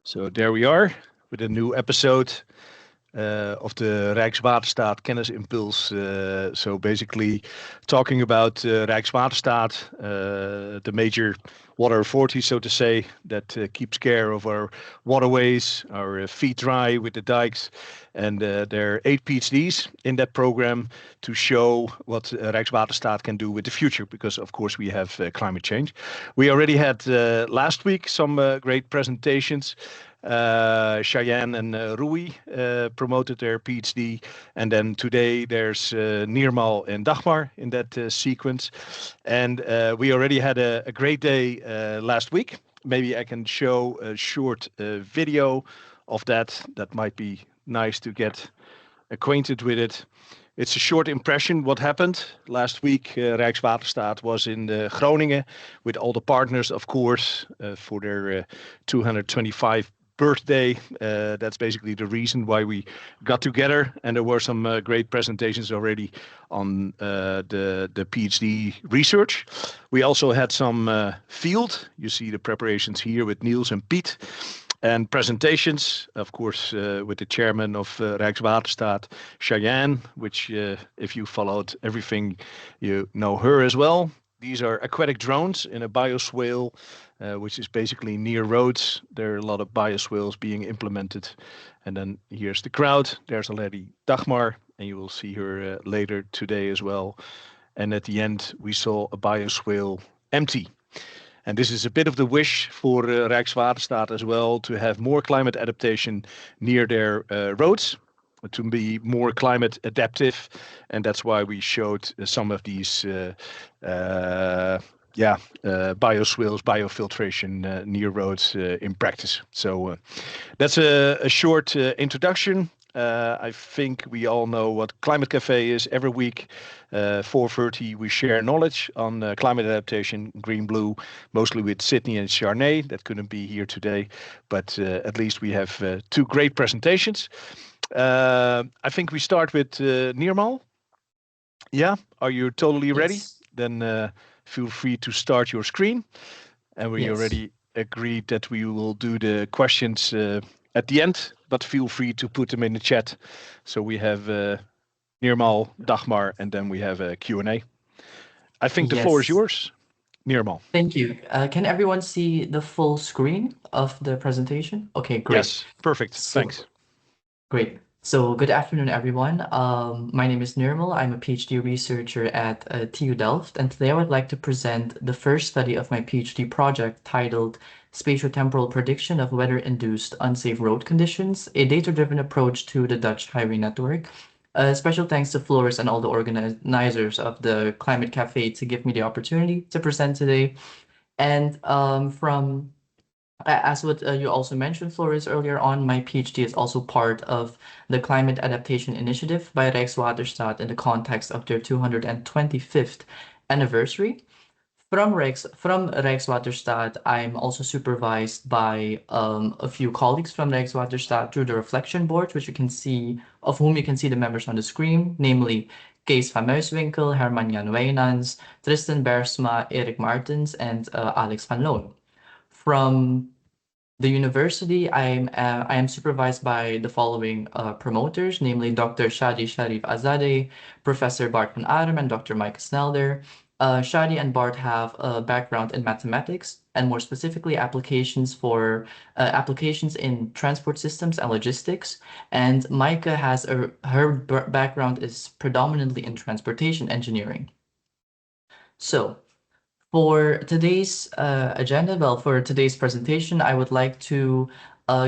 So there we are with a new episode of the Rijkswaterstaat Kennisimpuls. So basically talking about Rijkswaterstaat, the major water authority, so to say, that keeps care of our waterways, our feet dry with the dikes. And there are 8 PhDs in that program to show what Rijkswaterstaat can do with the future, because of course we have climate change. We already had last week some great presentations. Cheyenne and Rui promoted their PhD, and then today there's Nirmal and Dagmar in that sequence. And we already had a great day last week. Maybe I can show a short video of that. That might be nice to get acquainted with it. It's a short impression what happened. Last week, Rijkswaterstaat was in Groningen with all the partners, of course, for their 225 birthday. That's basically the reason why we got together, and there were some great presentations already on the PhD research. We also had some field. You see the preparations here with Niels and Piet. And presentations, of course, with the chairman of Rijkswaterstaat, Cheyenne, which if you followed everything, you know her as well. These are aquatic drones in a bioswale, which is basically near roads. There are a lot of bioswales being implemented. And then here's the crowd. There's already Dagmar, and you will see her later today as well. And at the end, we saw a bioswale empty. And this is a bit of the wish for Rijkswaterstaat as well, to have more climate adaptation near their roads, to be more climate adaptive. And that's why we showed some of these bioswales, biofiltration near roads in practice. So that's a short introduction. I think we all know what Climate Cafe is. Every week, 4:30, we share knowledge on climate adaptation, green, blue, mostly with Sydney and Charnay. That couldn't be here today, but at least we have 2 great presentations. I think we start with Nirmal. Yeah, are you totally ready? Yes. Then feel free to start your screen. And we Yes. already agreed that we will do the questions at the end, but feel free to put them in the chat. So we have Nirmal, Dagmar, and then we have a Q&A. I think the floor is Yes. yours, Nirmal. Thank you. Can everyone see the full screen of the presentation? Okay, great. Yes, perfect. Thanks. Great. So good afternoon, everyone. My name is Nirmal. I'm a PhD researcher at TU Delft, and today I would like to present the first study of my PhD project titled Spatiotemporal Prediction of Weather-Induced Unsafe Road Conditions, a data-driven approach to the Dutch highway network. Special thanks to Floris and all the organizers of the Climate Cafe to give me the opportunity to present today. And as what you also mentioned, Floris, earlier on, my PhD is also part of the Climate Adaptation Initiative by Rijkswaterstaat in the context of their 225th anniversary. From Rijkswaterstaat, I'm also supervised by a few colleagues from Rijkswaterstaat through the reflection board, which you can see, of whom you can see the members on the screen, namely Kees van Muiswinkel, Herman Jan Wijnands, Tristan Bersma, Erik Martens, and Alex van Loon. From the university, I am supervised by the following promoters, namely Dr. Shadi Sharif Azadeh, Professor Bart van Adem, and Dr. Mike Snelder. Shadi and Bart have a background in mathematics, and more specifically applications in transport systems and logistics. And Micah has her background is predominantly in transportation engineering. So for today's for today's presentation, I would like to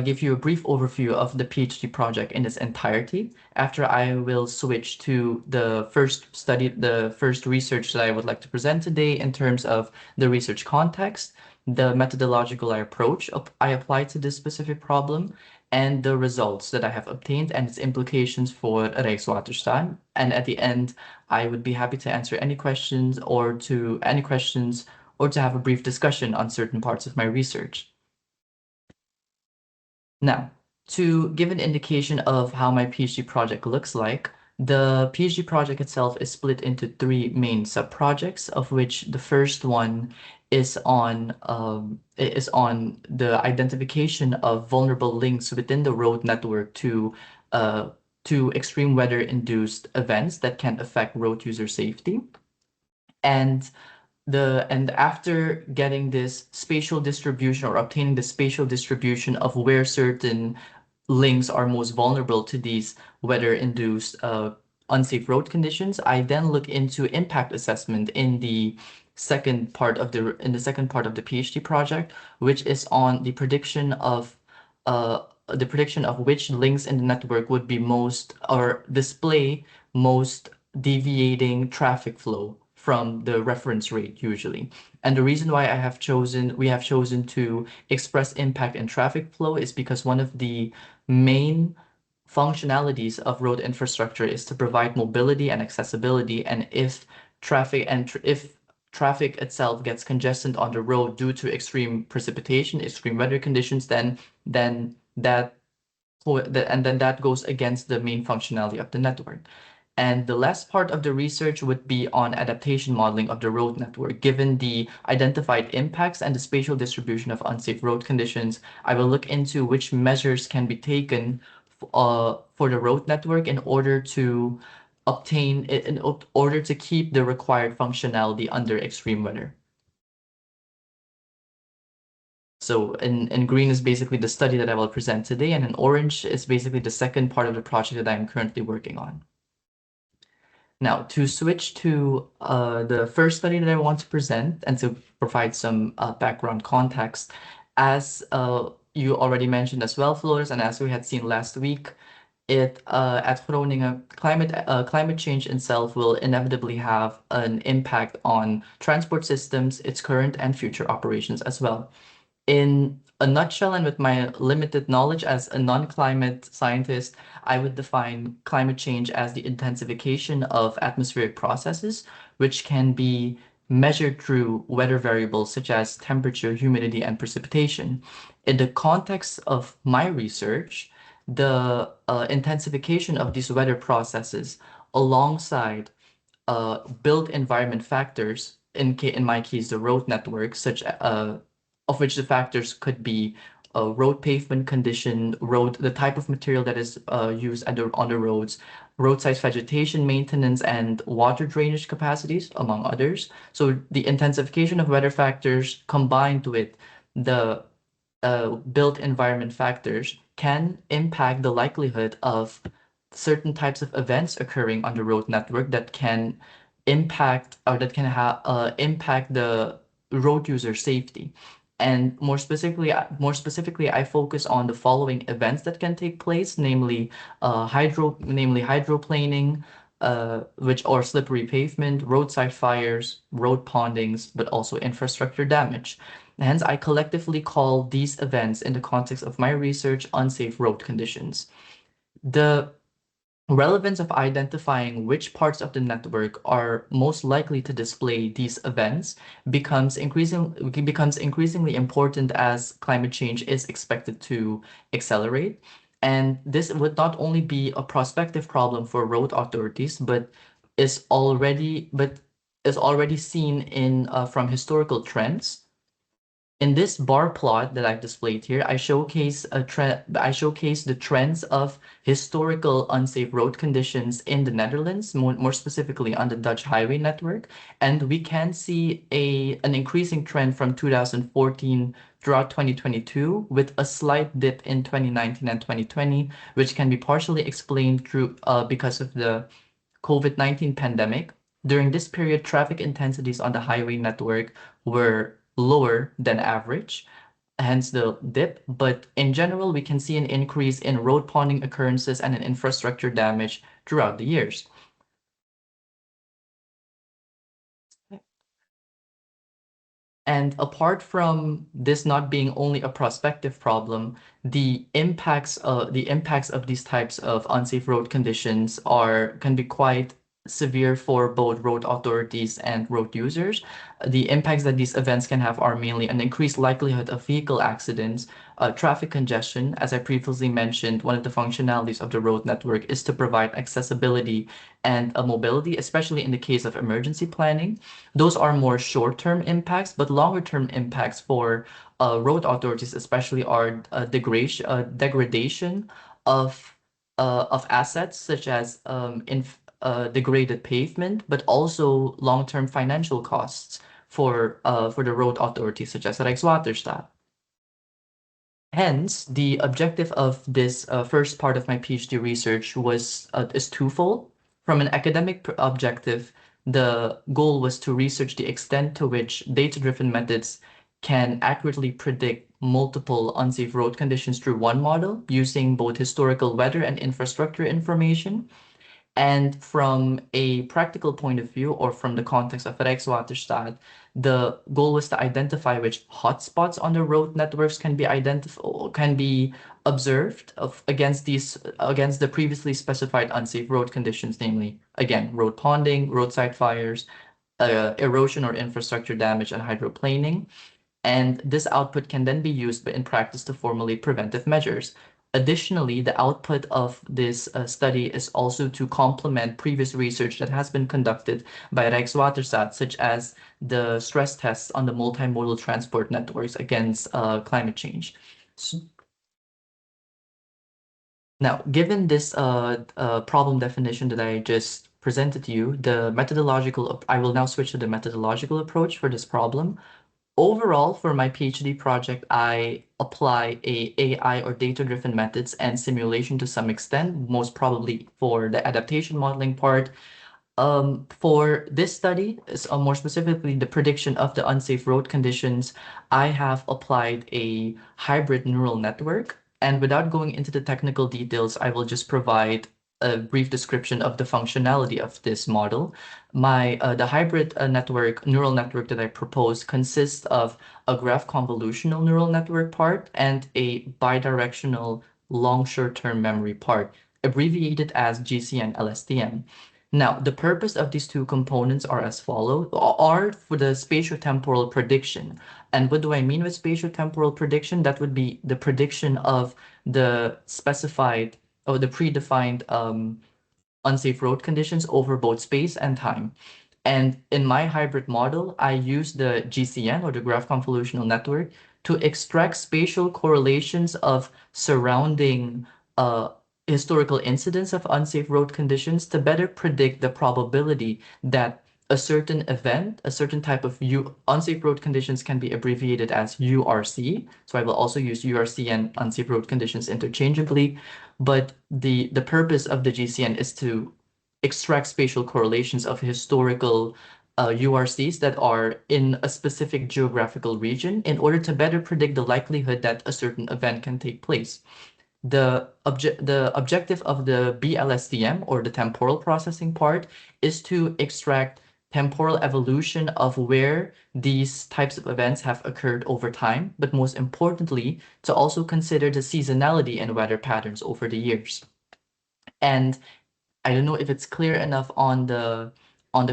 give you a brief overview of the PhD project in its entirety. After, I will switch to the first research that I would like to present today in terms of the research context, the methodological approach I applied to this specific problem, and the results that I have obtained and its implications for Rijkswaterstaat. And at the end, I would be happy to answer any questions or to have a brief discussion on certain parts of my research. Now, to give an indication of how my PhD project looks like, the PhD project itself is split into 3 main sub-projects, of which the first one is on the identification of vulnerable links within the road network to extreme weather-induced events that can affect road user safety. And after getting this spatial distribution or obtaining the spatial distribution of where certain links are most vulnerable to these weather-induced unsafe road conditions, I then look into impact assessment in the second part of the PhD project, which is on the prediction of which links in the network would be most or display most deviating traffic flow from the reference rate usually. And the reason why we have chosen to express impact in traffic flow is because one of the main functionalities of road infrastructure is to provide mobility and accessibility. And if traffic itself gets congested on the road due to extreme precipitation, extreme weather conditions, then that that goes against the main functionality of the network. And the last part of the research would be on adaptation modeling of the road network. Given the identified impacts and the spatial distribution of unsafe road conditions, I will look into which measures can be taken for the road network in order to keep the required functionality under extreme weather. So in green is basically the study that I will present today, and in orange is basically the second part of the project that I'm currently working on. Now, to switch to the first study that I want to present and to provide some background context, as you already mentioned as well, Floors, and as we had seen last week, at Groningen, climate change itself will inevitably have an impact on transport systems, its current and future operations as well. In a nutshell, and with my limited knowledge as a non-climate scientist, I would define climate change as the intensification of atmospheric processes, which can be measured through weather variables such as temperature, humidity, and precipitation. In the context of my research, the intensification of these weather processes alongside built environment factors, in my case, the road network, of which the factors could be road pavement condition, the type of material that is used on the roads, roadside vegetation maintenance, and water drainage capacities, among others. So the intensification of weather factors combined with the built environment factors can impact the likelihood of certain types of events occurring on the road network that can impact the road user safety. And more specifically, I focus on the following events that can take place, namely hydroplaning, or slippery pavement, roadside fires, road pondings, but also infrastructure damage. Hence, I collectively call these events, in the context of my research, unsafe road conditions. The relevance of identifying which parts of the network are most likely to display these events becomes increasingly important as climate change is expected to accelerate. And this would not only be a prospective problem for road authorities, but is already seen from historical trends. In this bar plot that I've displayed here, I showcase the trends of historical unsafe road conditions in the Netherlands, more specifically on the Dutch highway network. And we can see an increasing trend from 2014 throughout 2022, with a slight dip in 2019 and 2020, which can be partially explained because of the COVID-19 pandemic. During this period, traffic intensities on the highway network were lower than average, hence the dip. But in general, we can see an increase in road ponding occurrences and in infrastructure damage throughout the years. And apart from this not being only a prospective problem, the impacts of these types of unsafe road conditions can be quite severe for both road authorities and road users. The impacts that these events can have are mainly an increased likelihood of vehicle accidents, Traffic congestion, as I previously mentioned, one of the functionalities of the road network is to provide accessibility and mobility, especially in the case of emergency planning. Those are more short-term impacts, but longer-term impacts for road authorities especially are degradation of assets such as degraded pavement, but also long-term financial costs for the road authorities such as Rijkswaterstaat. Hence, the objective of this first part of my PhD research is twofold. From an academic objective, the goal was to research the extent to which data-driven methods can accurately predict multiple unsafe road conditions through one model using both historical weather and infrastructure information. And from a practical point of view, or from the context of Rijkswaterstaat, the goal was to identify which hotspots on the road networks can be observed against the previously specified unsafe road conditions, namely, again, road ponding, roadside fires, erosion or infrastructure damage, and hydroplaning. And this output can then be used in practice to formulate preventive measures. Additionally, the output of this study is also to complement previous research that has been conducted by Rijkswaterstaat, such as the stress tests on the multimodal transport networks against climate change. Now, given this problem definition that I just presented to you, I will now switch to the methodological approach for this problem. Overall, for my PhD project, I apply AI or data-driven methods and simulation to some extent, most probably for the adaptation modeling part. For this study, more specifically the prediction of the unsafe road conditions, I have applied a hybrid neural network. And without going into the technical details, I will just provide a brief description of the functionality of this model. The hybrid neural network that I propose consists of a graph convolutional neural network part and a bidirectional long short-term memory part, abbreviated as GCN LSTM. Now, the purpose of these two components are for the spatiotemporal prediction. And what do I mean with spatiotemporal prediction? That would be the prediction of the specified or the predefined unsafe road conditions over both space and time. And in my hybrid model, I use the GCN or the graph convolutional network to extract spatial correlations of surrounding historical incidents of unsafe road conditions to better predict the probability that a certain event, a certain type of unsafe road conditions can be abbreviated as URC. So I will also use URC and unsafe road conditions interchangeably. But the purpose of the GCN is to extract spatial correlations of historical URCs that are in a specific geographical region in order to better predict the likelihood that a certain event can take place. The objective of the BLSTM, or the temporal processing part, is to extract temporal evolution of where these types of events have occurred over time, but most importantly, to also consider the seasonality and weather patterns over the years. And I don't know if it's clear enough on the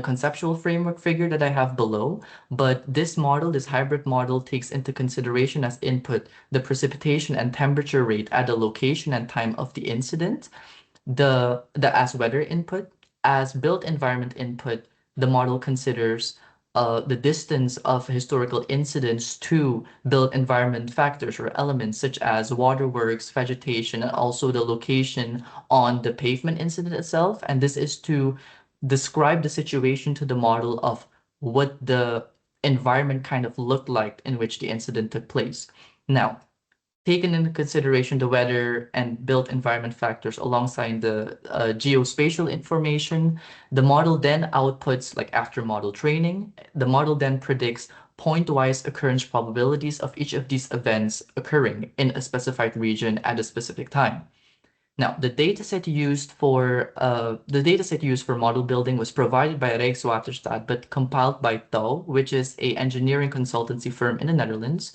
conceptual framework figure that I have below, but this hybrid model takes into consideration as input the precipitation and temperature rate at the location and time of the incident, as weather input. As built environment input, the model considers the distance of historical incidents to built environment factors or elements such as waterworks, vegetation, and also the location on the pavement incident itself. And this is to describe the situation to the model of what the environment kind of looked like in which the incident took place. Now, taken into consideration the weather and built environment factors alongside the geospatial information, the model then outputs, like after model training, the model then predicts point-wise occurrence probabilities of each of these events occurring in a specified region at a specific time. Now, the dataset used for model building was provided by Rijkswaterstaat, but compiled by TOW, which is an engineering consultancy firm in the Netherlands.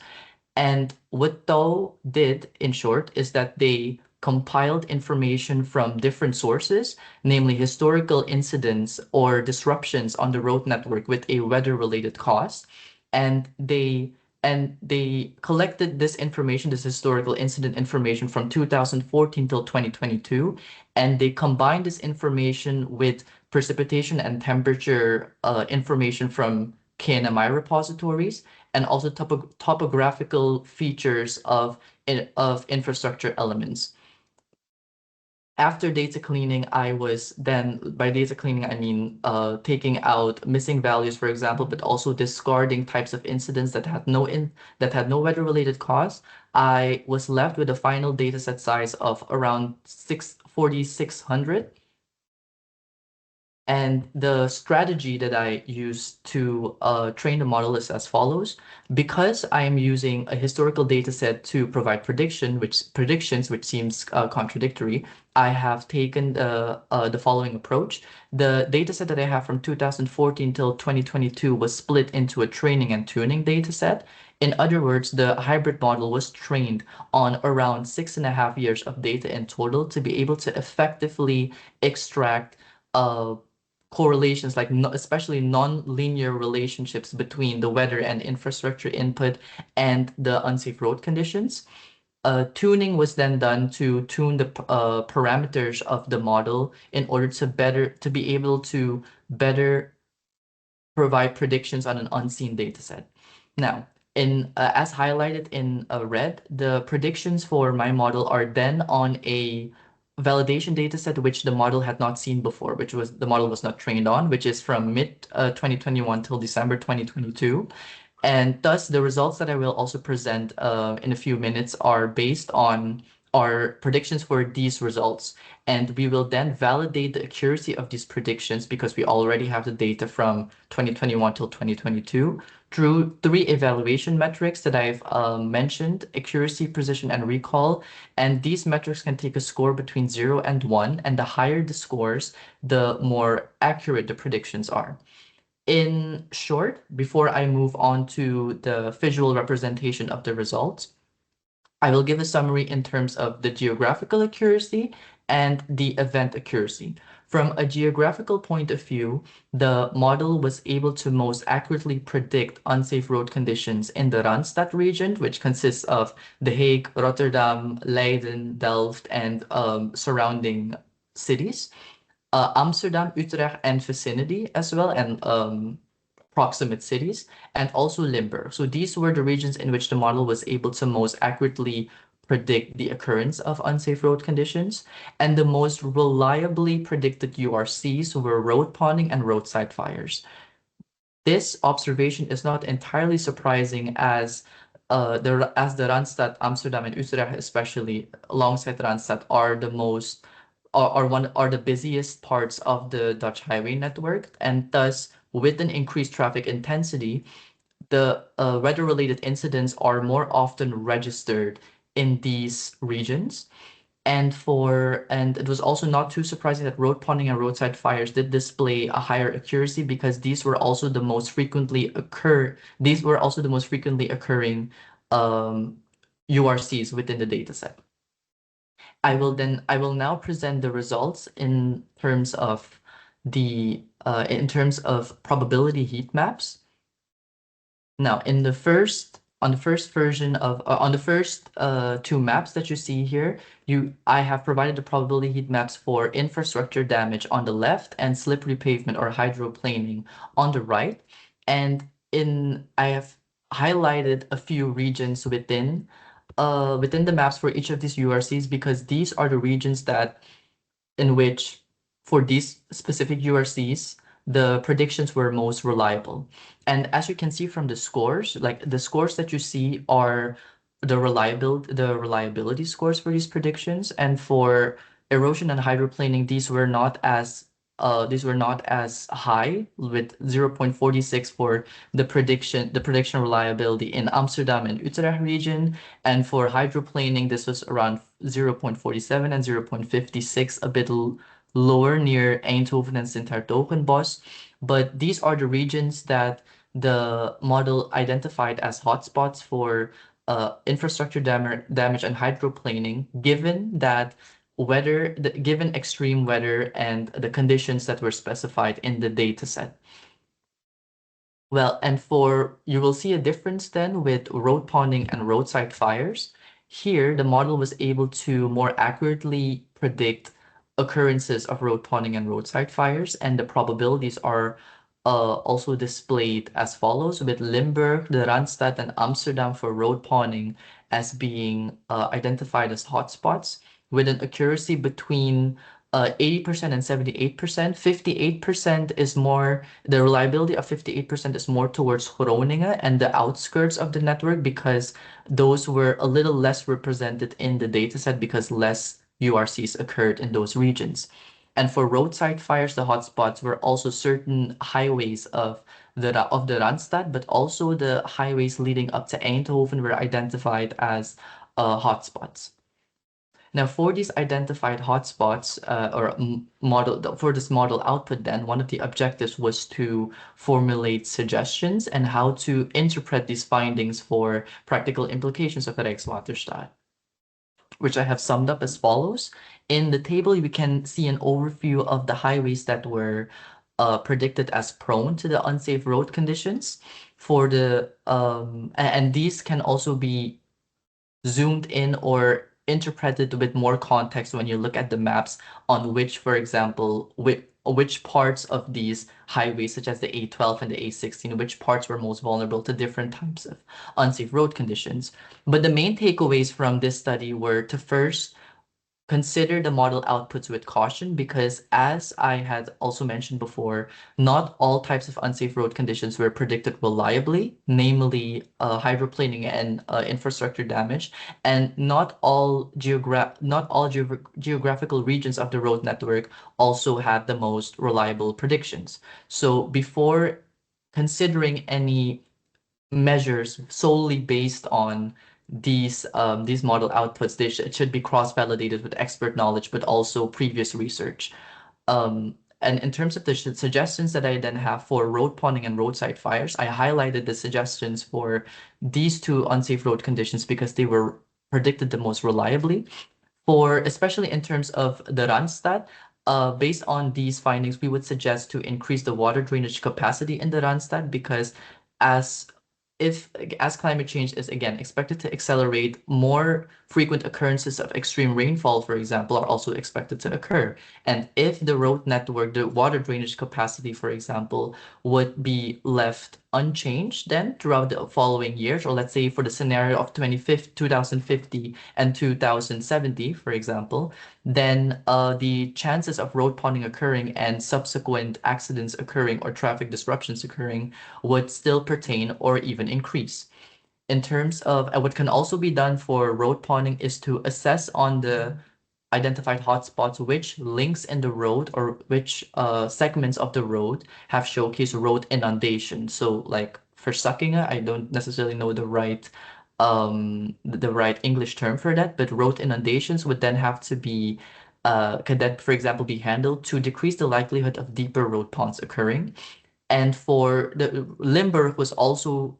And what TOW did, in short, is that they compiled information from different sources, namely historical incidents or disruptions on the road network with a weather-related cause. And they And they collected this information, this historical incident information from 2014 till 2022, and they combined this information with precipitation and temperature information from KNMI repositories, and also topographical features of infrastructure elements. After data cleaning, I was then, by data cleaning, I mean taking out missing values, for example, but also discarding types of incidents that had no weather-related cause. I was left with a final data set size of around 4,600. And the strategy that I use to train the model is as follows. Because I am using a historical data set to provide predictions, which seems contradictory, I have taken the following approach. The data set that I have from 2014 till 2022 was split into a training and tuning data set. In other words, the hybrid model was trained on around 6.5 years of data in total to be able to effectively extract correlations, like especially non-linear relationships between the weather and infrastructure input and the unsafe road conditions. Tuning was then done to tune the parameters of the model in order to be able to better provide predictions on an unseen data set. Now, as highlighted in red, the predictions for my model are then on a validation data set which the model had not seen before, which was the model was not trained on, which is from mid 2021 till December 2022. And thus, the results that I will also present in a few minutes are based on our predictions for these results. And we will then validate the accuracy of these predictions because we already have the data from 2021 till 2022 through 3 evaluation metrics that I've mentioned: accuracy, precision, and recall. And these metrics can take a score between 0 and 1. And the higher the scores, the more accurate the predictions are. In short, before I move on to the visual representation of the results, I will give a summary in terms of the geographical accuracy and the event accuracy. From a geographical point of view, the model was able to most accurately predict unsafe road conditions in the Randstad region, which consists of The Hague, Rotterdam, Leiden, Delft, and surrounding cities. Amsterdam, Utrecht, and vicinity as well, and proximate cities, and also Limburg. So these were the regions in which the model was able to most accurately predict the occurrence of unsafe road conditions. And the most reliably predicted URCs were road ponding and roadside fires. This observation is not entirely surprising as the Randstad, Amsterdam, and Utrecht, especially alongside Randstad, are the busiest parts of the Dutch highway network, and thus, with an increased traffic intensity, the weather-related incidents are more often registered in these regions. And it was also not too surprising that road ponding and roadside fires did display a higher accuracy because these were also the most frequently occurring URCs within the dataset. I will now present the results in terms of probability heat maps. Now, on the first version of on the first 2 maps that you see here, I have provided the probability heat maps for infrastructure damage on the left and slippery pavement or hydroplaning on the right. And I have highlighted a few regions within the maps for each of these URCs because these are the regions in which, for these specific URCs, the predictions were most reliable. And as you can see from the scores, like the scores that you see are the reliability scores for these predictions. And for erosion and hydroplaning, these were not as high, with 0.46 for the prediction reliability in Amsterdam and Utrecht region. And for hydroplaning, this was around 0.47 and 0.56, a bit lower near Eindhoven and Sint-Hertogenbosch. But these are the regions that the model identified as hotspots for infrastructure damage and hydroplaning, given extreme weather and the conditions that were specified in the data set. Well, and you will see a difference then with road ponding and roadside fires. Here, the model was able to more accurately predict occurrences of road ponding and roadside fires, and the probabilities are also displayed as follows, with Limburg, the Randstad, and Amsterdam for road ponding as being identified as hotspots, with an accuracy between 80% and 78%. 58% is more, the reliability of 58% is more towards Groningen and the outskirts of the network because those were a little less represented in the dataset because less URCs occurred in those regions. And for roadside fires, the hotspots were also certain highways of the Randstad, but also the highways leading up to Eindhoven were identified as hotspots. Now, for these identified hotspots, for this model output, then one of the objectives was to formulate suggestions and how to interpret these findings for practical implications of the Rijkswaterstaat, which I have summed up as follows. In the table, you can see an overview of the highways that were predicted as prone to the unsafe road conditions. And these can also be zoomed in or interpreted with more context when you look at the maps on which, for example, which parts of these highways, such as the A12 and the A16, which parts were most vulnerable to different types of unsafe road conditions. But the main takeaways from this study were to first consider the model outputs with caution because, as I had also mentioned before, not all types of unsafe road conditions were predicted reliably, namely hydroplaning and infrastructure damage, and not all geographical regions of the road network also had the most reliable predictions. So before considering any measures solely based on these model outputs. It should be cross-validated with expert knowledge, but also previous research. And in terms of the suggestions that I then have for road ponding and roadside fires, I highlighted the suggestions for these two unsafe road conditions because they were predicted the most reliably. For especially in terms of the Randstad, based on these findings, we would suggest to increase the water drainage capacity in the Randstad because as if as climate change is again expected to accelerate, more frequent occurrences of extreme rainfall, for example, are also expected to occur. And if the road network, the water drainage capacity, for example, would be left unchanged then throughout the following years, or let's say for the scenario of 2050 and 2070, for example, then the chances of road ponding occurring and subsequent accidents occurring or traffic disruptions occurring would still pertain or even increase. In terms of what can also be done for road ponding is to assess on the identified hotspots which links in the road or which segments of the road have showcased road inundation. So like for Suckinga, I don't necessarily know the right English term for that, but road inundations would then have to be could that, for example, be handled to decrease the likelihood of deeper road ponds occurring. And for the Limburg was also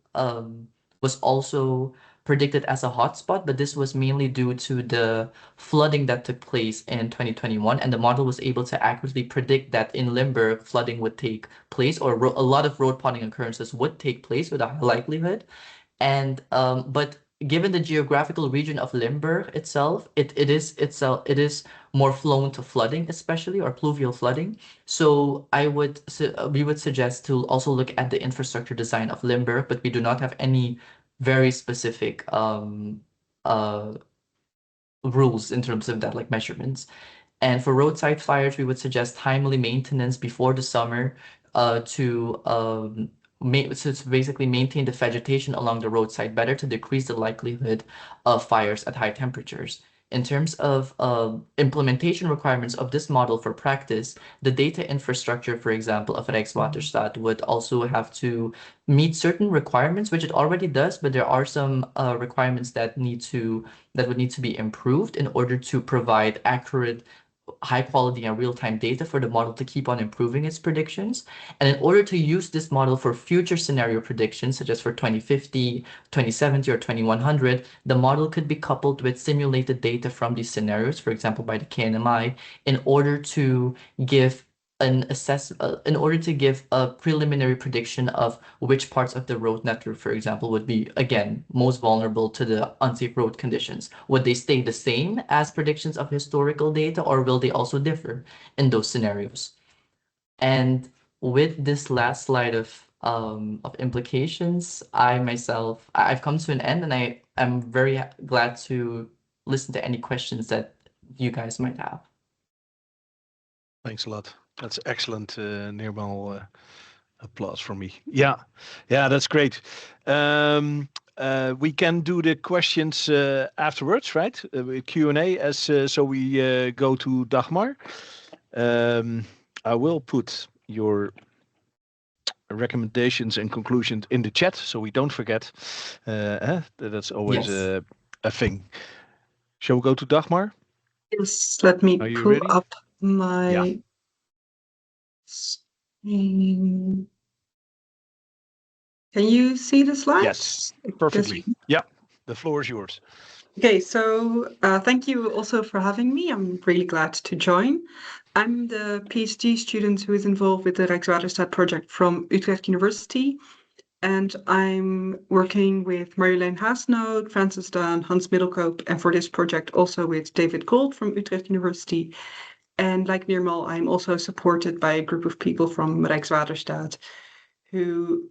predicted as a hotspot, but this was mainly due to the flooding that took place in 2021, and the model was able to accurately predict that in Limburg flooding would take place, or a lot of road ponding occurrences would take place with a high likelihood. And but given the geographical region of Limburg itself, it is more prone to flooding, especially or pluvial flooding. So we would suggest to also look at the infrastructure design of Limburg, but we do not have any very specific uh rules in terms of that, like measurements. And for roadside fires, we would suggest timely maintenance before the summer to basically maintain the vegetation along the roadside better to decrease the likelihood of fires at high temperatures. In terms of implementation requirements of this model for practice, the data infrastructure, for example, of Rijkswaterstaat would also have to meet certain requirements, which it already does, but there are some requirements that would need to be improved in order to provide accurate high quality and real-time data for the model to keep on improving its predictions. And in order to use this model for future scenario predictions, such as for 2050, 2070, or 2100, the model could be coupled with simulated data from these scenarios, for example, by the KNMI, in order to give in order to give a preliminary prediction of which parts of the road network, for example, would be, again, most vulnerable to the unsafe road conditions? Would they stay the same as predictions of historical data, or will they also differ in those scenarios? And with this last slide of implications, I've come to an end, and I am very glad to listen to any questions that you guys might have. Thanks a lot. That's excellent, Nirmal. Applause from me. Yeah, that's great. We can do the questions afterwards, right? Q&A so we go to Dagmar. I will put your recommendations and conclusions in the chat so we don't forget. That's always Yes. a thing. Shall we go to Dagmar? Yes, let me Are you pull ready? up my screen. Can you see the slides? Yes, perfectly. Yeah, the floor is yours. Okay, so thank you also for having me. I'm really glad to join. I'm the PhD student who is involved with the Rijkswaterstaat project from Utrecht University. And I'm working with Marjolein Haasnoot, Francis Dunn, Hans Middelkoop, and for this project also with David Gold from Utrecht University. And like Nirmal, I'm also supported by a group of people from Rijkswaterstaat who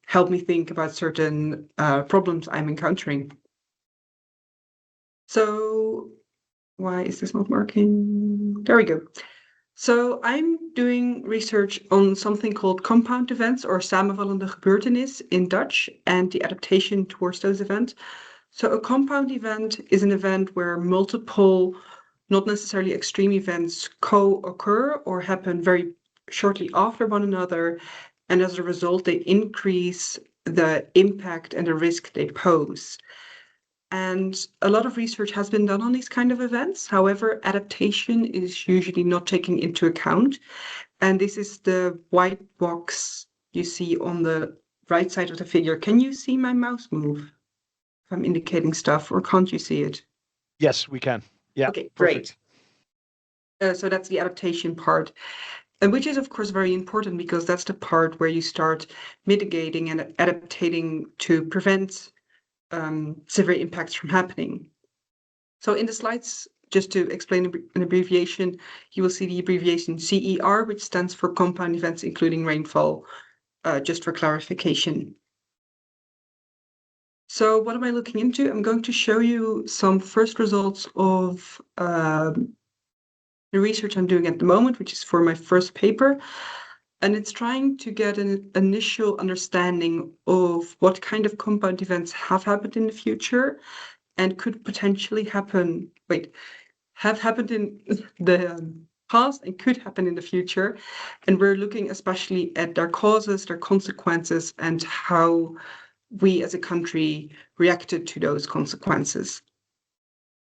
help me think about certain problems I'm encountering. So why is this not working? There we go. So I'm doing research on something called compound events or samenvallende gebeurtenis in Dutch and the adaptation towards those events. So a compound event is an event where multiple, not necessarily extreme events co-occur or happen very shortly after one another. And as a result, they increase the impact and the risk they pose. And a lot of research has been done on these kind of events. However, adaptation is usually not taken into account. And this is the white box you see on the right side of the figure. Can you see my mouse move if I'm indicating stuff, or can't you see it? Yes, we can. Yeah. Okay, perfect. Great. So that's the adaptation part. And which is, of course, very important because that's the part where you start mitigating and adapting to prevent severe impacts from happening. So in the slides, just to explain an abbreviation, you will see the abbreviation CER, which stands for compound events including rainfall, just for clarification. So what am I looking into? I'm going to show you some first results of the research I'm doing at the moment, which is for my first paper. And it's trying to get an initial understanding of what kind of compound events have happened in the future and could potentially have happened in the past and could happen in the future. And we're looking especially at their causes, their consequences, and how we as a country reacted to those consequences.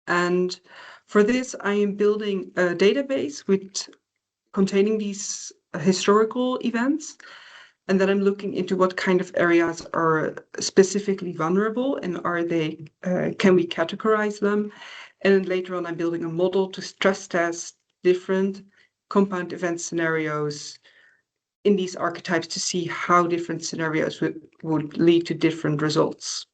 And for this, I am building a database containing these historical events. And then I'm looking into what kind of areas are specifically vulnerable and can we categorize them? And then later on, I'm building a model to stress test different compound event scenarios in these archetypes to see how different scenarios would lead to different results.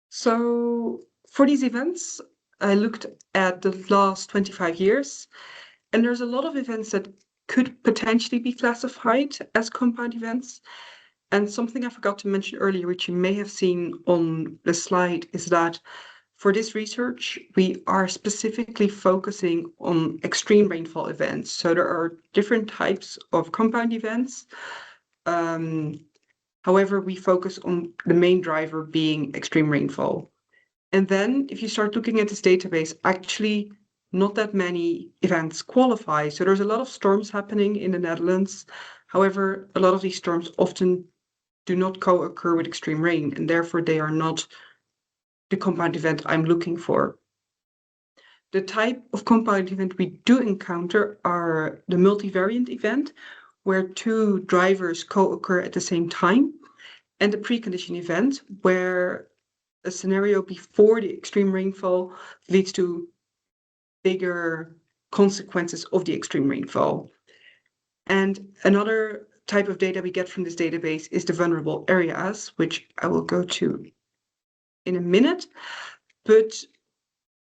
So for these events, I looked at the last 25 years, and there's a lot of events that could potentially be classified as compound events. And something I forgot to mention earlier, which you may have seen on the slide, is that for this research, we are specifically focusing on extreme rainfall events. So there are different types of compound events. However, we focus on the main driver being extreme rainfall. And then if you start looking at this database, actually not that many events qualify. So there's a lot of storms happening in the Netherlands. However, a lot of these storms often do not co-occur with extreme rain, and therefore they are not the compound event I'm looking for. The type of compound event we do encounter are the multivariant event, where two drivers co-occur at the same time, and the precondition event, where a scenario before the extreme rainfall leads to bigger consequences of the extreme rainfall. And another type of data we get from this database is the vulnerable areas, which I will go to in a minute. But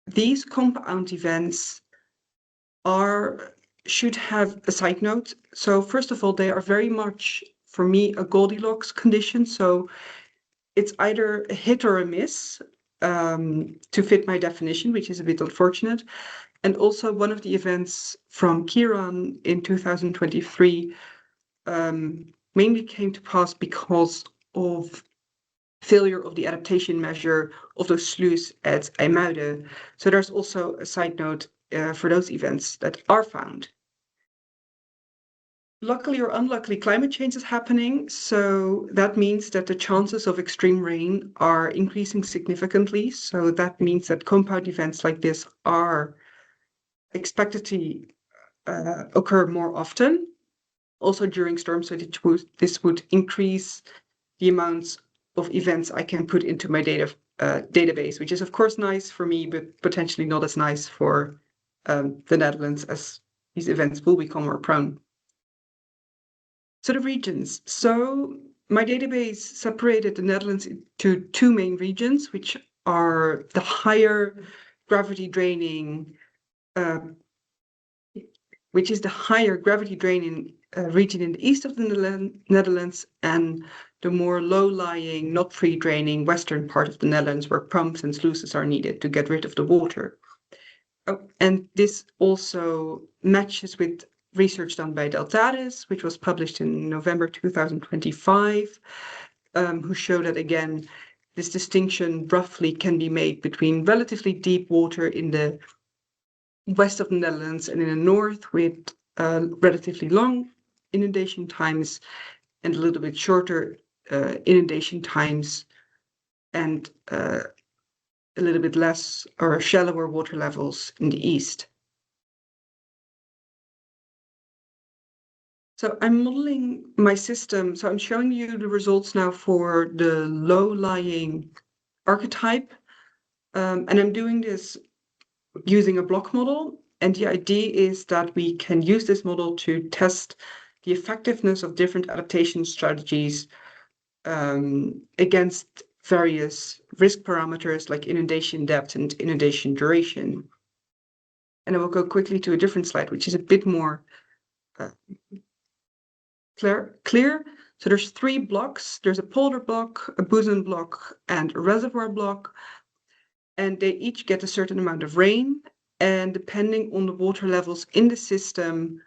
these compound events should have a side note. So first of all, they are very much, for me, a Goldilocks condition. So it's either a hit or a miss to fit my definition, which is a bit unfortunate. And also one of the events from Kiran in 2023 mainly came to pass because of failure of the adaptation measure of those sluices at IJmuiden. So there's also a side note for those events that are found. Luckily or unluckily, climate change is happening, so that means that the chances of extreme rain are increasing significantly. So that means that compound events like this are expected to occur more often, also during storms. So this would increase the amounts of events I can put into my database, which is of course nice for me, but potentially not as nice for the Netherlands, as these events will become more prone. So the regions. So my database separated the Netherlands into two main regions, which are the higher gravity draining, which is the higher gravity draining region in the east of the Netherlands, and the more low-lying, not free draining western part of the Netherlands, where pumps and sluices are needed to get rid of the water. Oh, and this also matches with research done by Deltares, which was published in November 2025, who showed that, again, this distinction roughly can be made between relatively deep water in the west of the Netherlands and in the north, with relatively long inundation times and a little bit shorter inundation times, and a little bit less or shallower water levels in the east. So I'm modeling my system. So I'm showing you the results now for the low-lying archetype. And I'm doing this using a block model. And the idea is that we can use this model to test the effectiveness of different adaptation strategies against various risk parameters like inundation depth and inundation duration. And I will go quickly to a different slide, which is a bit more clear. So there's three blocks. There's a polder block, a bosom block, and a reservoir block. And they each get a certain amount of rain. And depending on the water levels in the system,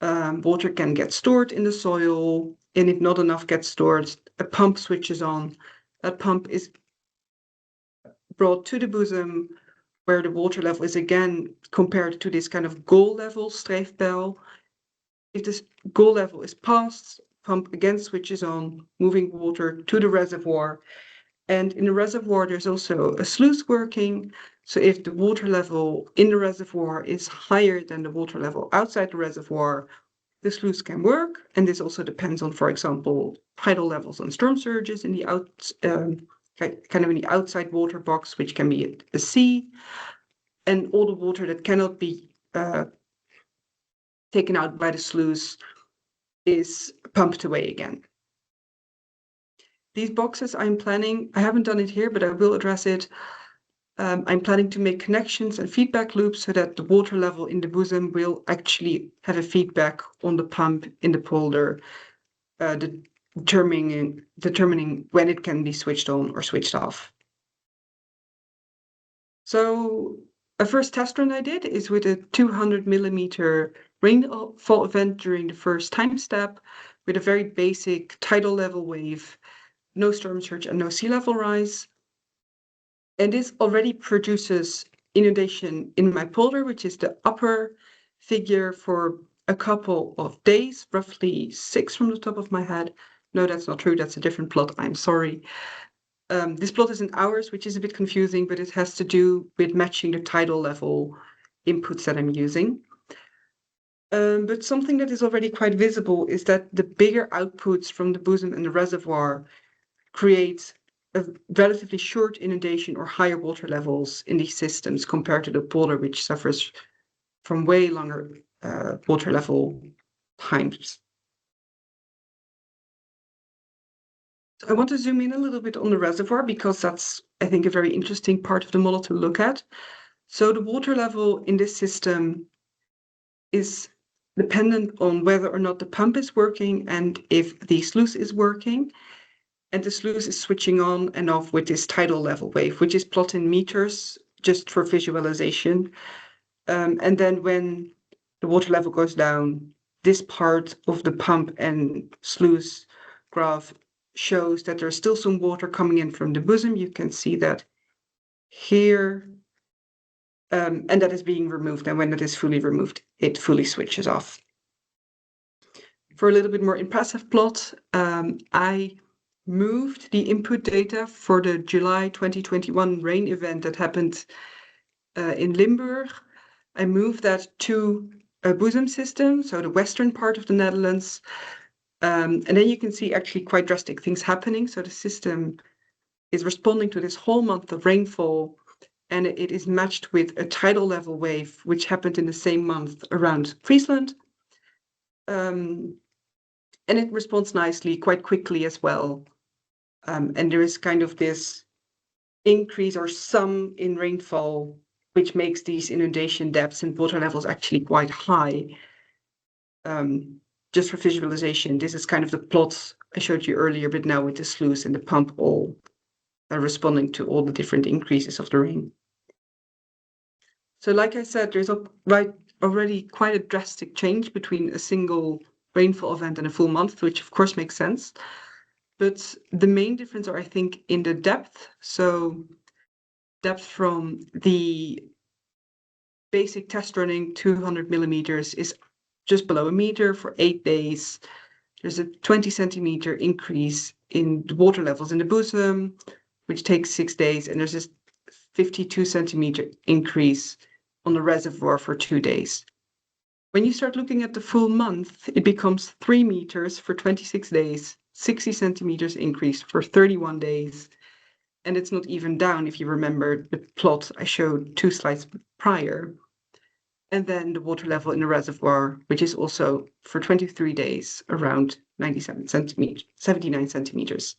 water can get stored in the soil. And if not enough gets stored, a pump switches on. That pump is brought to the bosom, where the water level is again compared to this kind of goal level, streefpeil. If this goal level is passed, pump again switches on, moving water to the reservoir. And in the reservoir, there's also a sluice working. So if the water level in the reservoir is higher than the water level outside the reservoir, the sluice can work. And this also depends on, for example, tidal levels and storm surges in the kind of in the outside water box, which can be a sea. And all the water that cannot be taken out by the sluice is pumped away again. These boxes I'm planning, I haven't done it here, but I will address it. I'm planning to make connections and feedback loops so that the water level in the bosom will actually have a feedback on the pump in the polder, determining when it can be switched on or switched off. So a first test run I did is with a 200 millimeter rainfall event during the first time step, with a very basic tidal level wave, no storm surge and no sea level rise. And this already produces inundation in my polder, which is the upper figure, for a couple of days, roughly 6 from the top of my head. No, that's not true. That's a different plot. I'm sorry. This plot is in hours, which is a bit confusing, but it has to do with matching the tidal level inputs that I'm using. But something that is already quite visible is that the bigger outputs from the bosom and the reservoir create a relatively short inundation or higher water levels in these systems compared to the polder, which suffers from way longer water level times. So I want to zoom in a little bit on the reservoir because that's, I think, a very interesting part of the model to look at. So the water level in this system is dependent on whether or not the pump is working and if the sluice is working. And the sluice is switching on and off with this tidal level wave, which is plotted in meters just for visualization. And then when the water level goes down, this part of the pump and sluice graph shows that there's still some water coming in from the bosom. You can see that here, and that is being removed. And when that is fully removed, it fully switches off. For a little bit more impressive plot, I moved the input data for the July 2021 rain event that happened in Limburg. I moved that to a bosom system, so the western part of the Netherlands. And then you can see actually quite drastic things happening. So the system is responding to this whole month of rainfall, and it is matched with a tidal level wave, which happened in the same month around Friesland. And it responds nicely, quite quickly as well. And there is kind of this increase or sum in rainfall, which makes these inundation depths and water levels actually quite high. Just for visualization, this is kind of the plot I showed you earlier, but now with the sluice and the pump all responding to all the different increases of the rain. So like I said, there's already quite a drastic change between a single rainfall event and a full month, which of course makes sense. But the main difference are, I think, in the depth. So depth from the basic test running 200 millimeters is just below a meter for 8 days. There's a 20 centimeter increase in the water levels in the bosom, which takes 6 days. And there's this 52 centimeter increase on the reservoir for 2 days. When you start looking at the full month, it becomes 3 meters for 26 days, 60 centimeters increase for 31 days. And it's not even down if you remember the plot I showed 2 slides prior. And then the water level in the reservoir, which is also for 23 days around 79 centimeters.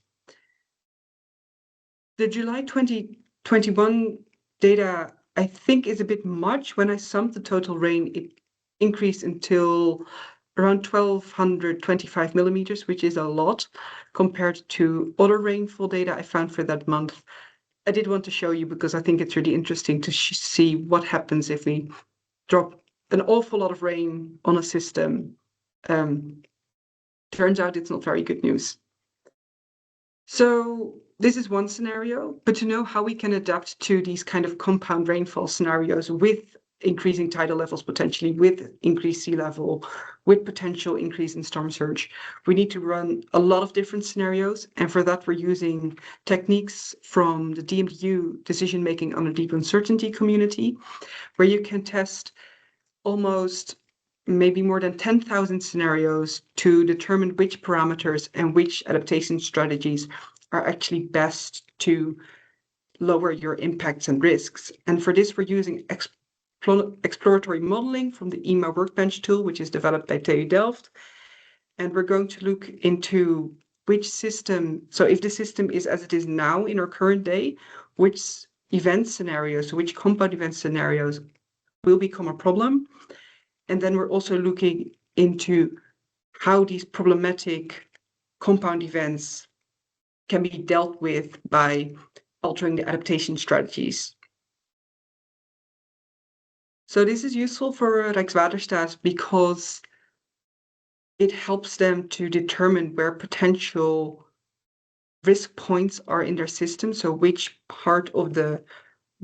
The July 2021 data, I think, is a bit much. When I summed the total rain, it increased until around 1,225 millimeters, which is a lot compared to other rainfall data I found for that month. I did want to show you because I think it's really interesting to see what happens if we drop an awful lot of rain on a system. Turns out it's not very good news. So this is one scenario, but to know how we can adapt to these kind of compound rainfall scenarios with increasing tidal levels, potentially with increased sea level, with potential increase in storm surge, we need to run a lot of different scenarios. And for that, we're using techniques from the DMDU decision-making under deep uncertainty community, where you can test almost maybe more than 10,000 scenarios to determine which parameters and which adaptation strategies are actually best to lower your impacts and risks. And for this, we're using exploratory modeling from the EMA Workbench tool, which is developed by TU Delft. And we're going to look into which system, so if the system is as it is now in our current day, which event scenarios, which compound event scenarios will become a problem. And then we're also looking into how these problematic compound events can be dealt with by altering the adaptation strategies. So this is useful for Rijkswaterstaat because it helps them to determine where potential risk points are in their system. So which part of the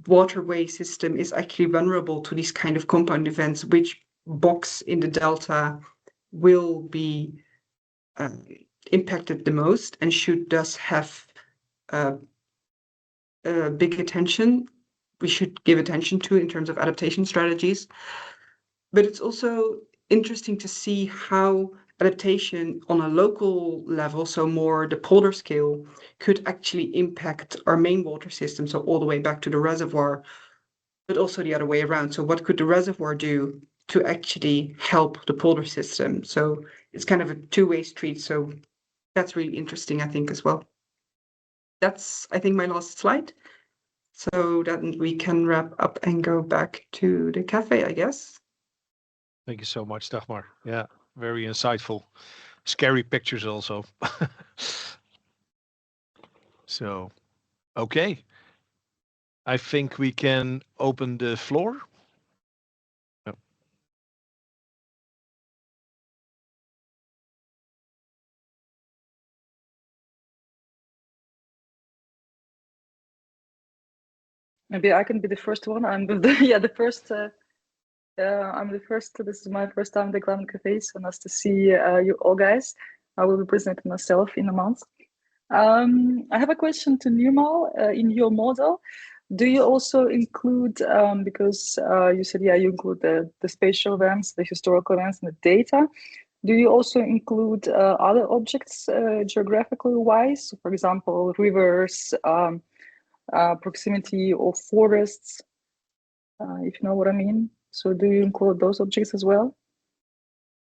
waterway system is actually vulnerable to these kind of compound events, which box in the delta will be impacted the most and should thus have big attention. We should give attention to in terms of adaptation strategies. But it's also interesting to see how adaptation on a local level, so more the polder scale, could actually impact our main water system, so all the way back to the reservoir, but also the other way around. So what could the reservoir do to actually help the polder system? So it's kind of a two-way street. So that's really interesting, I think, as well. That's, I think, my last slide. So that we can wrap up and go back to the cafe, I guess. Thank you so much, Dagmar. Yeah, very insightful. Scary pictures also. So, okay. I think we can open the floor. Oh. Maybe I can be the first one. I'm the the first. I'm the first. This is my first time at the ClimateCafe, so nice to see you all guys. I will be presenting myself in a month. I have a question to Nirmal. In your model, do you also include, because you said, yeah, you include the spatial events, the historical events, and the data. Do you also include other objects geographically wise? For example, rivers, proximity of forests, if you know what I mean. So do you include those objects as well?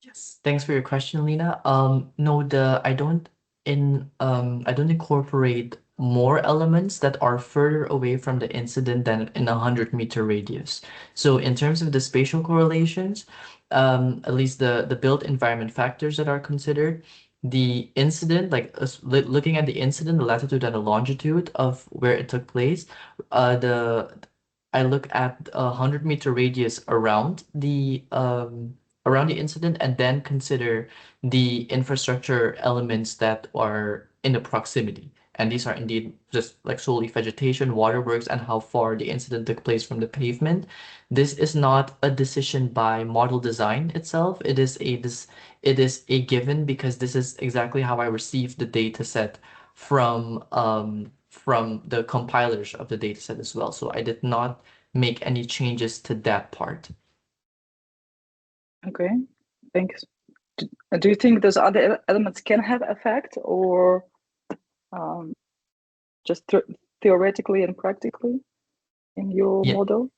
Yes. Thanks for your question, Lena. No, I don't incorporate more elements that are further away from the incident than in a 100-meter radius. So in terms of the spatial correlations, at least the built environment factors that are considered, the incident, like looking at the incident, the latitude and the longitude of where it took place, I look at a 100-meter radius around the incident and then consider the infrastructure elements that are in the proximity. And these are indeed just like solely vegetation, waterworks, and how far the incident took place from the pavement. This is not a decision by model design itself. It is a given because this is exactly how I received the data set from the compilers of the data set as well. So I did not make any changes to that part. Okay, thanks. Do you think those other elements can have effect, or just theoretically and practically in your model?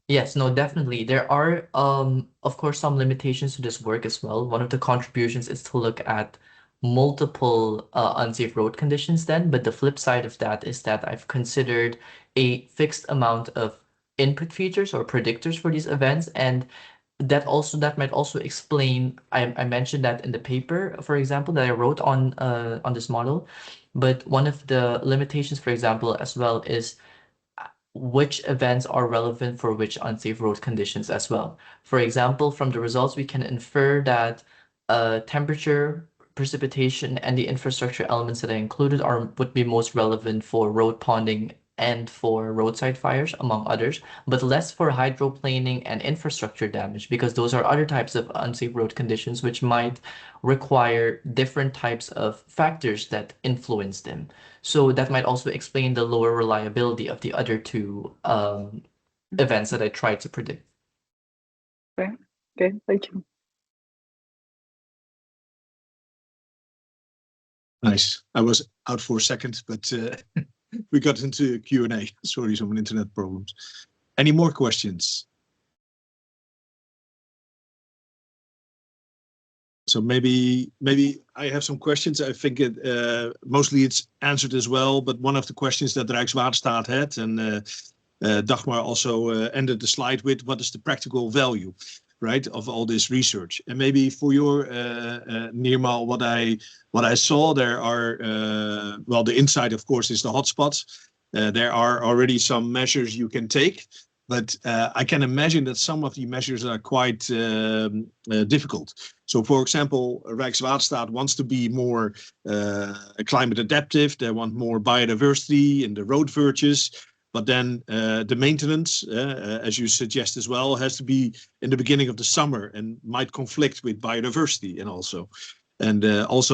Yes, no, definitely. There are, of course, some limitations to this work as well. One of the contributions is to look at multiple unsafe road conditions then, but the flip side of that is that I've considered a fixed amount of input features or predictors for these events, and that might also explain, I mentioned that in the paper, for example, that I wrote on this model, but one of the limitations, for example, as well is which events are relevant for which unsafe road conditions as well. For example, from the results, we can infer that temperature, precipitation, and the infrastructure elements that I included would be most relevant for road ponding and for roadside fires, among others, but less for hydroplaning and infrastructure damage, because those are other types of unsafe road conditions which might require different types of factors that influence them. So that might also explain the lower reliability of the other two events that I tried to predict. Okay, thank you. Nice. I was out for a second, but we got into Q&A. Sorry, some internet problems. Any more questions? So maybe I have some questions. I think mostly it's answered as well, but one of the questions that Rijkswaterstaat had, and Dagmar also ended the slide with, what is the practical value, right, of all this research? And maybe for your Nirmal, what I saw, there are, well, the inside, of course, is the hotspots. There are already some measures you can take, but I can imagine that some of the measures are quite difficult. So, for example, Rijkswaterstaat wants to be more climate adaptive. They want more biodiversity in the road verges. But then the maintenance, as you suggest as well, has to be in the beginning of the summer and might conflict with biodiversity and also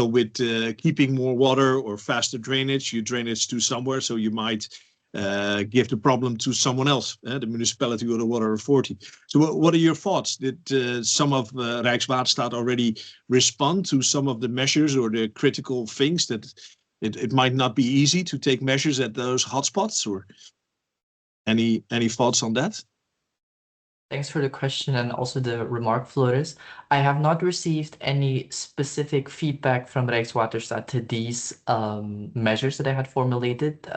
with keeping more water or faster drainage. You drainage to somewhere, so you might give the problem to someone else, the municipality or the water authority. So what are your thoughts? Did some of Rijkswaterstaat already respond to some of the measures or the critical things that it might not be easy to take measures at those hotspots, or any thoughts on that? Thanks for the question and also the remark, Floris. I have not received any specific feedback from Rijkswaterstaat to these measures that I had formulated,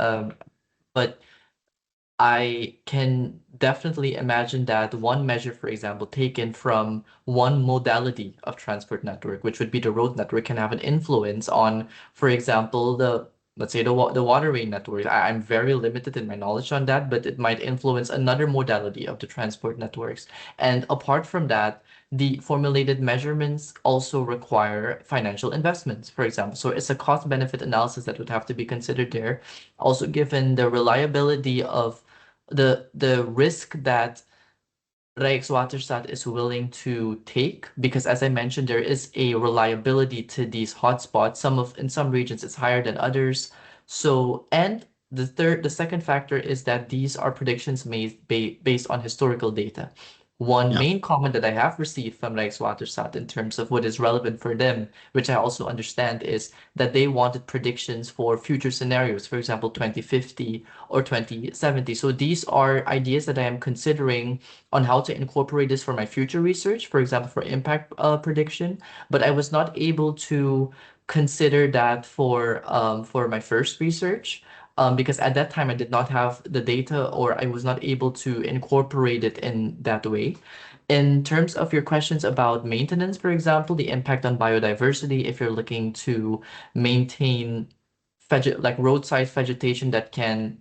but I can definitely imagine that one measure, for example, taken from one modality of transport network, which would be the road network, can have an influence on, for example, let's say the waterway network. I'm very limited in my knowledge on that, but it might influence another modality of the transport networks. And apart from that, the formulated measurements also require financial investments, for example. So it's a cost-benefit analysis that would have to be considered there. Also, given the reliability of the risk that Rijkswaterstaat is willing to take, because as I mentioned, there is a reliability to these hotspots. In some regions it's higher than others. So, and the second factor is that these are predictions made based on historical data. One main comment that I have received from Rijkswaterstaat in terms of what is relevant for them, which I also understand, is that they wanted predictions for future scenarios, for example, 2050 or 2070. So these are ideas that I am considering on how to incorporate this for my future research, for example, for impact prediction. But I was not able to consider that for my first research. Because at that time I did not have the data, or I was not able to incorporate it in that way. In terms of your questions about maintenance, for example, the impact on biodiversity, if you're looking to maintain like roadside vegetation that can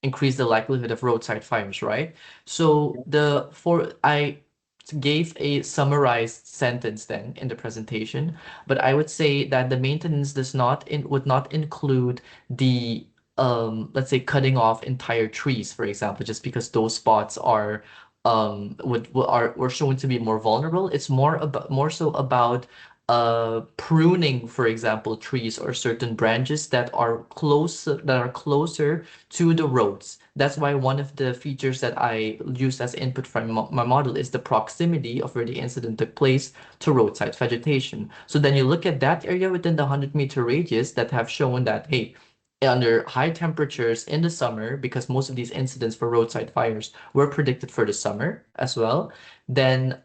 increase the likelihood of roadside fires, right? So I gave a summarized sentence then in the presentation, but I would say that the maintenance would not include the let's say cutting off entire trees, for example, just because those spots are were shown to be more vulnerable. It's more so about pruning, for example, trees or certain branches that are closer to the roads. That's why one of the features that I used as input from my model is the proximity of where the incident took place to roadside vegetation. So then you look at that area within the 100-meter radius that have shown that, hey, under high temperatures in the summer, because most of these incidents for roadside fires were predicted for the summer as well, then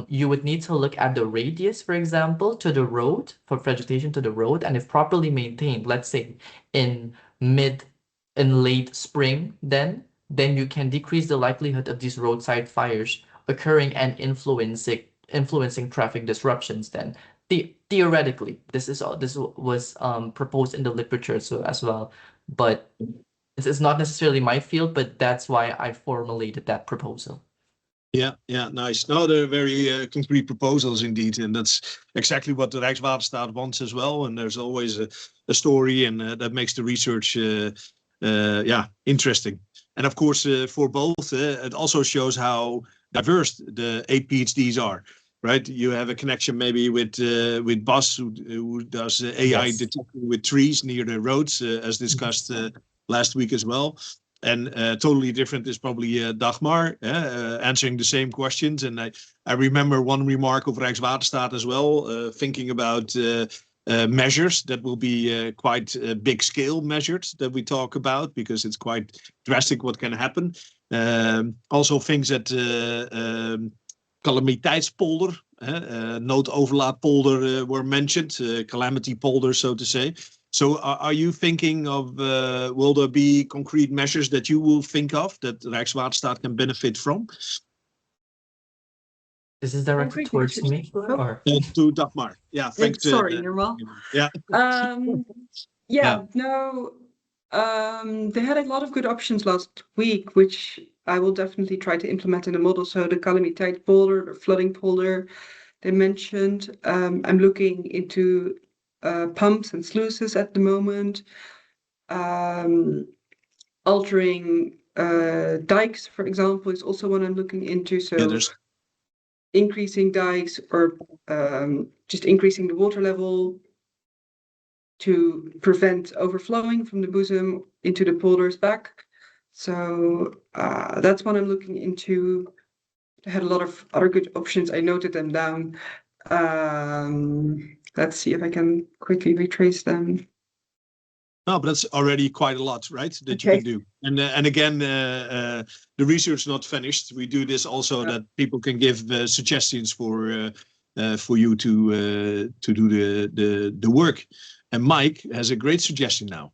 you would need to look at the radius, for example, to the road, for vegetation to the road, and if properly maintained, let's say in late spring, then you can decrease the likelihood of these roadside fires occurring and influencing traffic disruptions then. Theoretically, this was proposed in the literature as well, but this is not necessarily my field, but that's why I formulated that proposal. Yeah, nice. No, they're very concrete proposals indeed, and that's exactly what the Rijkswaterstaat wants as well. And there's always a story, and that makes the research interesting. And of course, for both, it also shows how diverse the 8 PhDs are. Right, you have a connection maybe with Bas, who does AI detection with trees near the roads, as discussed last week as well. And totally different is probably Dagmar, answering the same questions. And I remember one remark of Rijkswaterstaat as well, thinking about measures that will be quite big scale measures that we talk about, because it's quite drastic what can happen. Also things that calamiteitspolder, noodoverlaatpolder were mentioned, calamity polder, so to say. So are you thinking of, will there be concrete measures that you will think of that Rijkswaterstaat can benefit from? This is directed towards me, or? To Dagmar. Yeah, thanks. Sorry, Nirmal. Yeah. No, they had a lot of good options last week, which I will definitely try to implement in the model. So the calamiteitspolder, the flooding polder they mentioned. I'm looking into pumps and sluices at the moment. Altering dikes, for example, is also one I'm looking into. So increasing dikes, or just increasing the water level to prevent overflowing from the bosom into the polders back. So that's what I'm looking into. I had a lot of other good options. I noted them down. Let's see if I can quickly retrace them. No, but that's already quite a lot, right? That you Okay. can do. And again, the research not finished. We do this also that people can give suggestions for you to do the work. And Mike has a great suggestion now.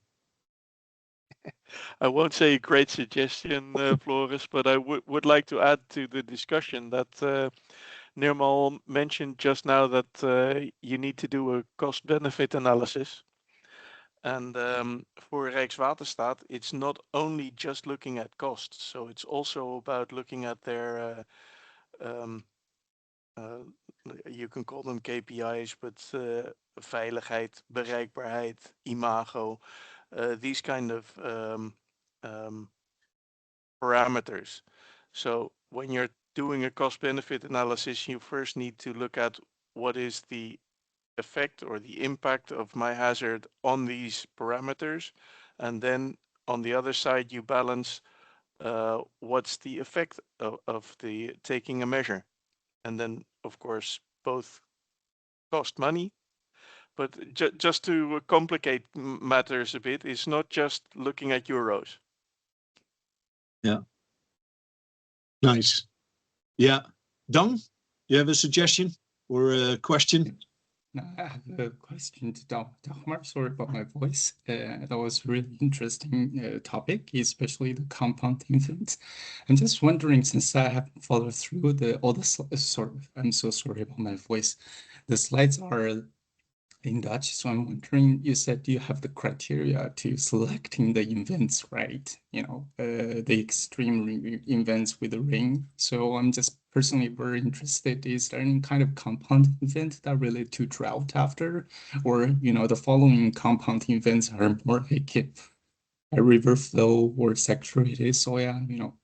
I won't say a great suggestion, Floris, but I would like to add to the discussion that Nirmal mentioned just now that you need to do a cost-benefit analysis. And for Rijkswaterstaat, it's not only just looking at costs. So it's also about looking at their, you can call them KPIs, but veiligheid, bereikbaarheid, imago, these kind of parameters. So when you're doing a cost-benefit analysis, you first need to look at what is the effect or the impact of my hazard on these parameters. And then on the other side, you balance what's the effect of the taking a measure. And then, of course, both cost money. But just to complicate matters a bit, it's not just looking at euros. Yeah. Nice. Yeah. Dang, you have a suggestion or a question? I have a question to Dagmar. Sorry about my voice. That was a really interesting topic, especially the compounding things. I'm just wondering, since I haven't followed through all the slides, I'm so sorry about my voice. The slides are in Dutch, so I'm wondering, you said you have the criteria to selecting the events, right? You know, the extreme events with the rain. So I'm just personally very interested, is there any kind of compound event that relate to drought after? Or, you know, the following compound events are more like a river flow or saturated soil, you know.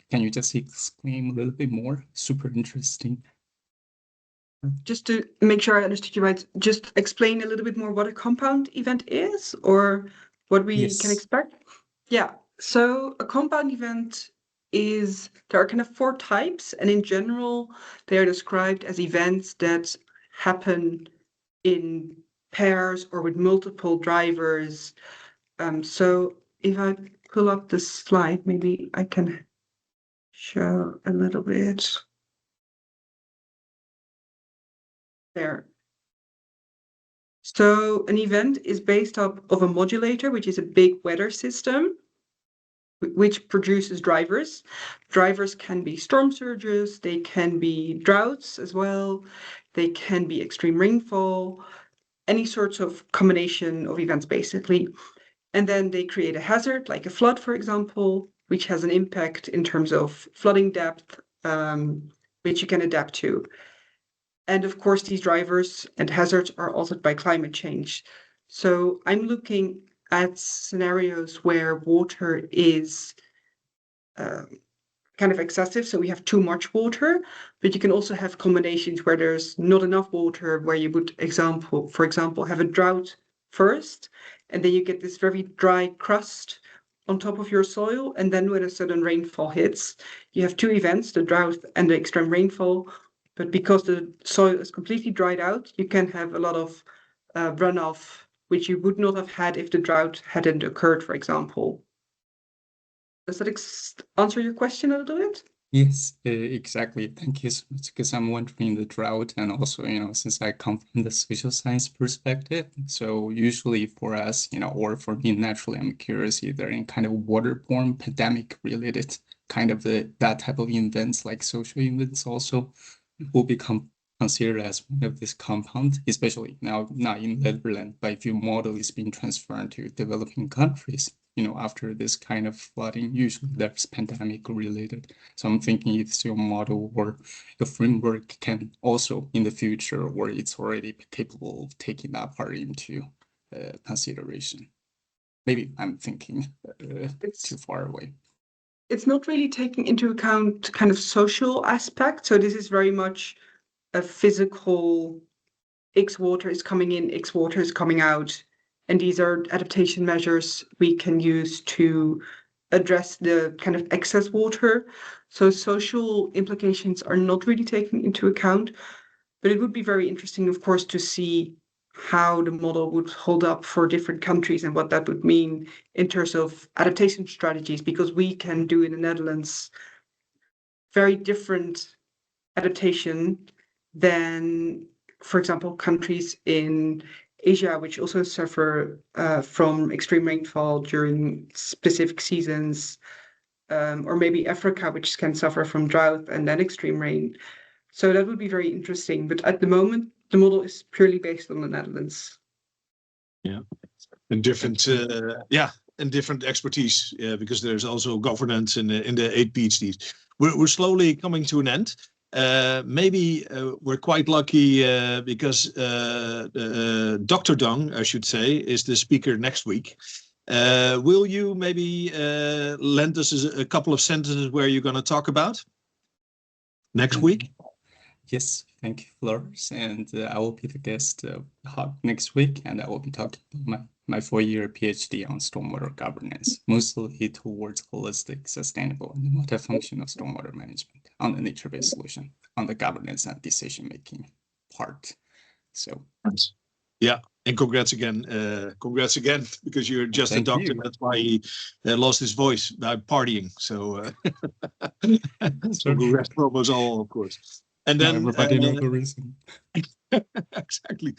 Can you just explain a little bit more? Super interesting. Just to make sure I understood you right, just explain a little bit more what a compound event is or what we can expect. Yeah, so a compound event is, there are kind of 4 types, and in general, they are described as events that happen in pairs or with multiple drivers. So if I pull up the slide, maybe I can show a little bit. There. So an event is based up of a modulator, which is a big weather system, which produces drivers. Drivers can be storm surges, they can be droughts as well, they can be extreme rainfall, any sorts of combination of events, basically. And then they create a hazard, like a flood, for example, which has an impact in terms of flooding depth, which you can adapt to. And of course, these drivers and hazards are altered by climate change. So I'm looking at scenarios where water is kind of excessive, so we have too much water, but you can also have combinations where there's not enough water, where you would, for example, have a drought first, and then you get this very dry crust on top of your soil, and then when a sudden rainfall hits, you have 2 events, the drought and the extreme rainfall. But because the soil is completely dried out, you can have a lot of runoff, which you would not have had if the drought hadn't occurred, for example. Does that answer your question a little bit? Yes, exactly. Thank you so much. Because I'm wondering the drought, and also, you know, since I come from the social science perspective, so usually for us, you know, or for me naturally, I'm curious if there are any kind of waterborne pandemic related kind of that type of events, like social events also will become considered as one of this compound, especially now not in Netherlands, but if your model is being transferred to developing countries, you know, after this kind of flooding, usually there's pandemic related. So I'm thinking if your model or your framework can also in the future, or it's already capable of taking that part into consideration. Maybe I'm thinking too far away. It's not really taking into account kind of social aspect. So this is very much a physical, X water is coming in, X water is coming out. And these are adaptation measures we can use to address the kind of excess water. So social implications are not really taken into account, but it would be very interesting, of course, to see how the model would hold up for different countries and what that would mean in terms of adaptation strategies, because we can do in the Netherlands very different adaptation than, for example, countries in Asia, which also suffer from extreme rainfall during specific seasons, or maybe Africa, which can suffer from drought and then extreme rain. So that would be very interesting. But at the moment, the model is purely based on the Netherlands. Yeah, and different, and different expertise, because there's also governance in the 8 PhDs. We're slowly coming to an end. Maybe we're quite lucky because Dr. Dong, I should say, is the speaker next week. Will you maybe lend us a couple of sentences where you're going to talk about next week? Yes, thank you, Flores. And I will be the guest next week, and I will be talking about my 4-year PhD on stormwater governance, mostly towards holistic, sustainable, and multifunctional stormwater management on the nature-based solution, on the governance and decision-making part. So, yeah, and congrats again, because you're just a doctor. That's why he lost his voice by partying. So, congrats from us all, of course. And then everybody knows the reason. Exactly.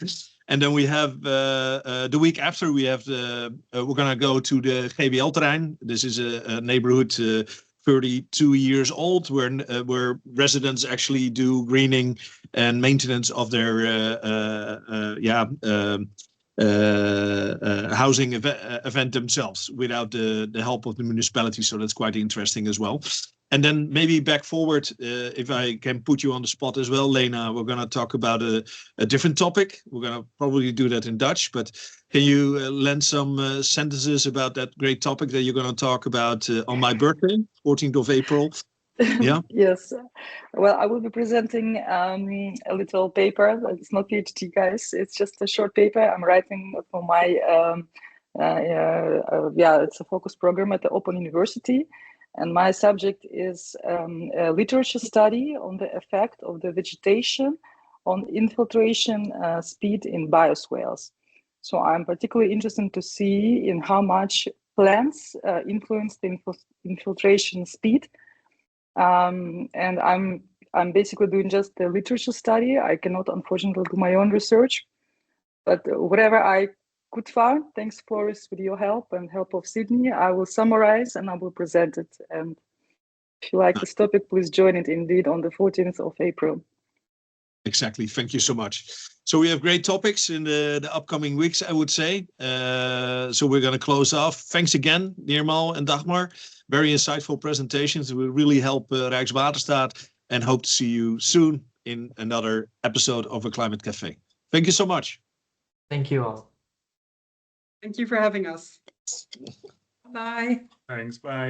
And then we have the week after we're gonna go to the GBL terrein. This is a neighborhood 32 years old where residents actually do greening and maintenance of their housing event themselves without the help of the municipality. So that's quite interesting as well. And then maybe back forward, if I can put you on the spot as well, Lena, we're going to talk about a different topic. We're going to probably do that in Dutch, but can you lend some sentences about that great topic that you're going to talk about on my birthday, 14th of April? Yeah. Yes. Well, I will be presenting a little paper. It's not PhD, guys. It's just a short paper I'm writing for my, it's a focus program at the Open University. And my subject is a literature study on the effect of the vegetation on infiltration speed in bioswales. So I'm particularly interested to see in how much plants influence the infiltration speed. And I'm basically doing just the literature study. I cannot, unfortunately, do my own research, but whatever I could find, thanks, Floris, with your help and help of Sydney, I will summarize and I will present it. And if you like this topic, please join it indeed on the 14th of April. Exactly. Thank you so much. So we have great topics in the upcoming weeks, I would say. So we're going to close off. Thanks again, Nirmal and Dagmar. Very insightful presentations. It will really help Rijkswaterstaat, and hope to see you soon in another episode of a Climate Cafe. Thank you so much. Thank you all. Thank you for having us. Bye. Thanks. Bye.